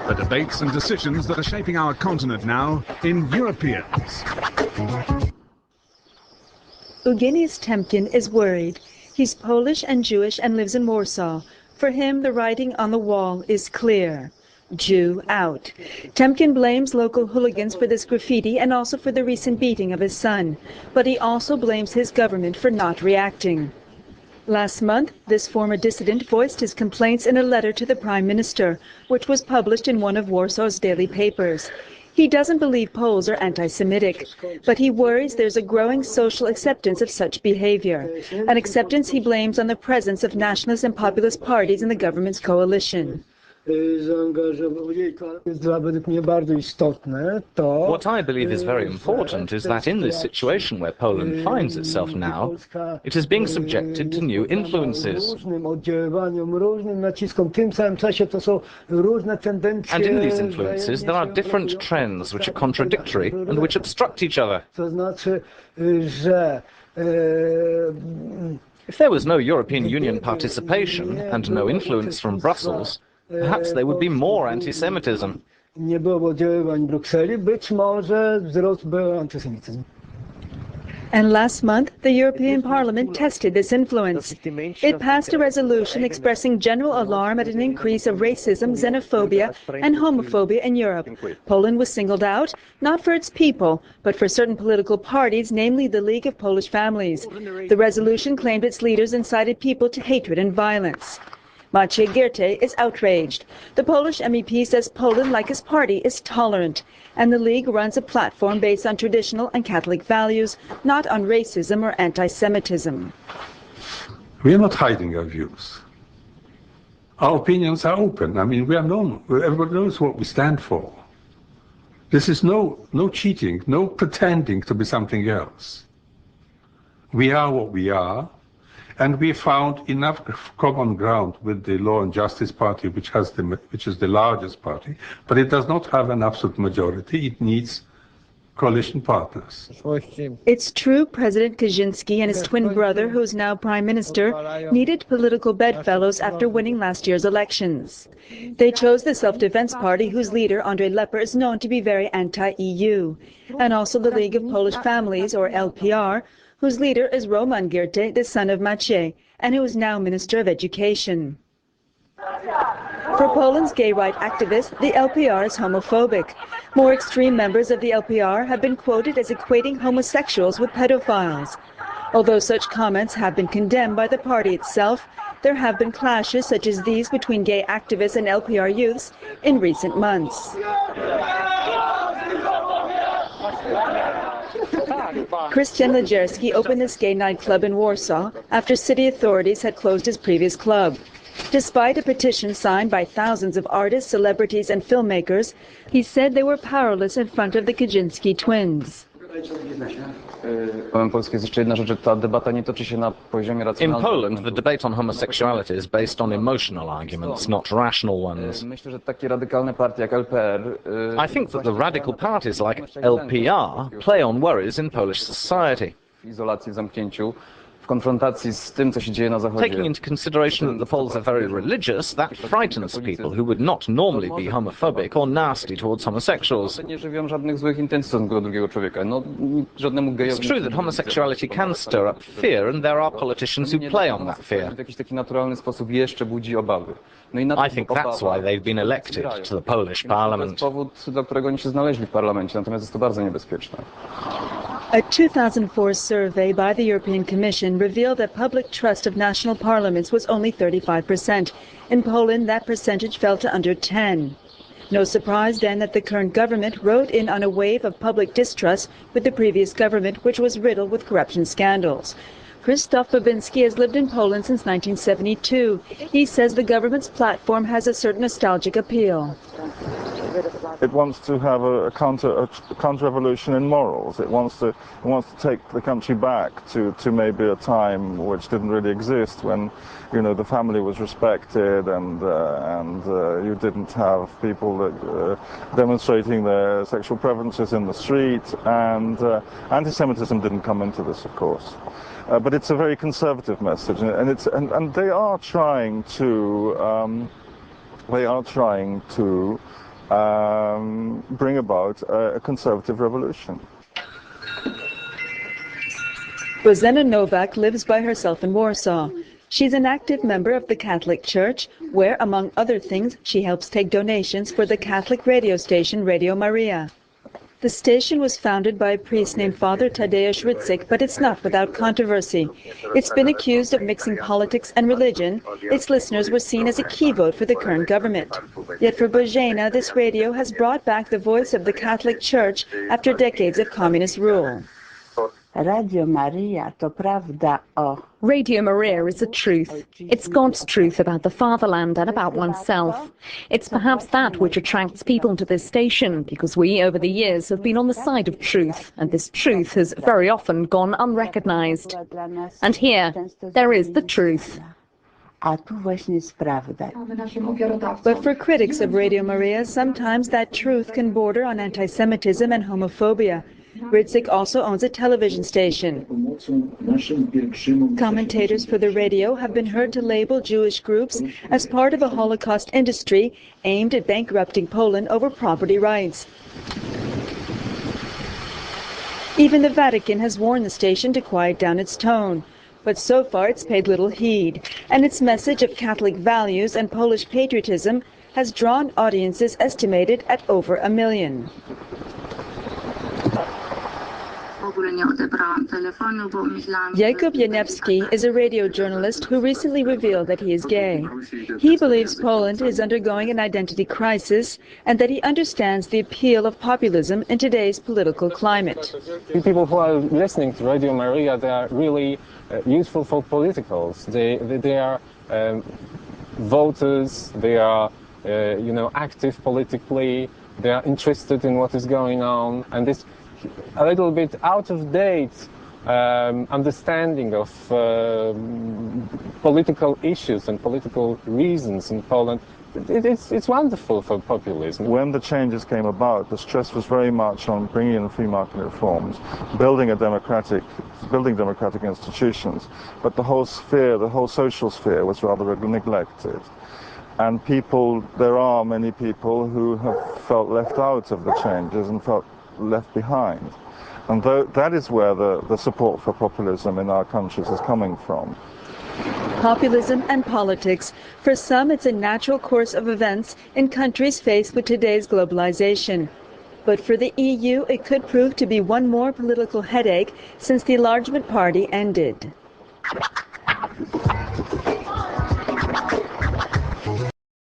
The debates and decisions that are shaping our continent now in Europeans. Eugeniusz Temkin is worried. He's Polish and Jewish and lives in Warsaw. For him, the writing on the wall is clear. Jew out. Temkin blames local hooligans for this graffiti and also for the recent beating of his son. But he also blames his government for not reacting. Last month, this former dissident voiced his complaints in a letter to the Prime Minister, which was published in one of Warsaw's daily papers. He doesn't believe Poles are anti-Semitic, but he worries there's a growing social acceptance of such behavior, an acceptance he blames on the presence of nationalist and populist parties in the government's coalition. What I believe is very important is that in this situation where Poland finds itself now, it is being subjected to new influences. And in these influences there are different trends which are contradictory and which obstruct each other. If there was no European Union participation and no influence from Brussels, perhaps there would be more anti-Semitism. And last month, the European Parliament tested this influence. It passed a resolution expressing general alarm at an increase of racism, xenophobia, and homophobia in Europe. Poland was singled out, not for its people, but for certain political parties, namely the League of Polish Families. The resolution claimed its leaders incited people to hatred and violence. Maciej Giertej is outraged. The Polish MEP says Poland, like his party, is tolerant, and the League runs a platform based on traditional and Catholic values, not on racism or anti-Semitism. We are not hiding our views. Our opinions are open. I mean, we are known. Everybody knows what we stand for. This is no cheating, no pretending to be something else. We are what we are. And we found enough common ground with the Law and Justice Party, which is the largest party, but it does not have an absolute majority. It needs coalition partners. It's true President Kaczynski and his twin brother, who is now Prime Minister, needed political bedfellows after winning last year's elections. They chose the Self-Defense Party, whose leader, Andrzej Leper, is known to be very anti-EU, and also the League of Polish Families, or LPR, whose leader is Roman Giertej, the son of Maciej, and who is now Minister of Education. For Poland's gay rights activists, the LPR is homophobic. More extreme members of the LPR have been quoted as equating homosexuals with pedophiles. Although such comments have been condemned by the party itself, there have been clashes such as these between gay activists and LPR youths in recent months. Christian Legierski opened this gay nightclub in Warsaw after city authorities had closed his previous club. Despite a petition signed by thousands of artists, celebrities and filmmakers, he said they were powerless in front of the Kaczynski twins. In Poland, the debate on homosexuality is based on emotional arguments, not rational ones. I think that the radical parties like LPR play on worries in Polish society. Taking into consideration that the Poles are very religious, that frightens people who would not normally be homophobic or nasty towards homosexuals. It's true that homosexuality can stir up fear, and there are politicians who play on that fear. I think that's why they've been elected to the Polish parliament. A 2004 survey by the European Commission revealed that public trust of national parliaments was only 35%. In Poland, that percentage fell to under 10%. No surprise then that the current government rode in on a wave of public distrust with the previous government, which was riddled with corruption scandals. Krzysztof Babinski has lived in Poland since 1972. He says the government's platform has a certain nostalgic appeal. It wants to have a counter-revolution in morals. It wants to take the country back to maybe a time which didn't really exist, when, you know, the family was respected and you didn't have people demonstrating their sexual preferences in the street, and anti-Semitism didn't come into this, of course. But it's a very conservative message, and they are trying to bring about a conservative revolution. Bożena Nowak lives by herself in Warsaw. She's an active member of the Catholic Church, where, among other things, she helps take donations for the Catholic radio station Radio Maria. The station was founded by a priest named Father Tadeusz Rydzyk, but it's not without controversy. It's been accused of mixing politics and religion. Its listeners were seen as a key vote for the current government. Yet for Bożena, this radio has brought back the voice of the Catholic Church after decades of communist rule. Radio Maria to prawda o. Radio Maria is the truth. It's God's truth about the fatherland and about oneself. It's perhaps that which attracts people to this station, because we, over the years, have been on the side of truth, and this truth has very often gone unrecognized. And here, there is the truth. A tu właśnie jest prawda. But for critics of Radio Maria, sometimes that truth can border on anti-Semitism and homophobia. Rydzyk also owns a television station. Commentators for the radio have been heard to label Jewish groups as part of a Holocaust industry aimed at bankrupting Poland over property rights. Even the Vatican has warned the station to quiet down its tone. But so far it's paid little heed, and its message of Catholic values and Polish patriotism has drawn audiences estimated at over 1 million. Jakub Janewski is a radio journalist who recently revealed that he is gay. He believes Poland is undergoing an identity crisis and that he understands the appeal of populism in today's political climate. People who are listening to Radio Maria, they are really useful for politicals. They are voters, they are active politically, they are interested in what is going on, and this a little bit out of date understanding of political issues and political reasons in Poland. It's wonderful for populism. When the changes came about, the stress was very much on bringing in free market reforms, building democratic institutions, but the whole sphere, the whole social sphere, was rather neglected. And there are many people who have felt left out of the changes and felt left behind. And that is where the support for populism in our countries is coming from. Populism and politics. For some, it's a natural course of events in countries faced with today's globalization. But for the EU, it could prove to be one more political headache since the enlargement party ended.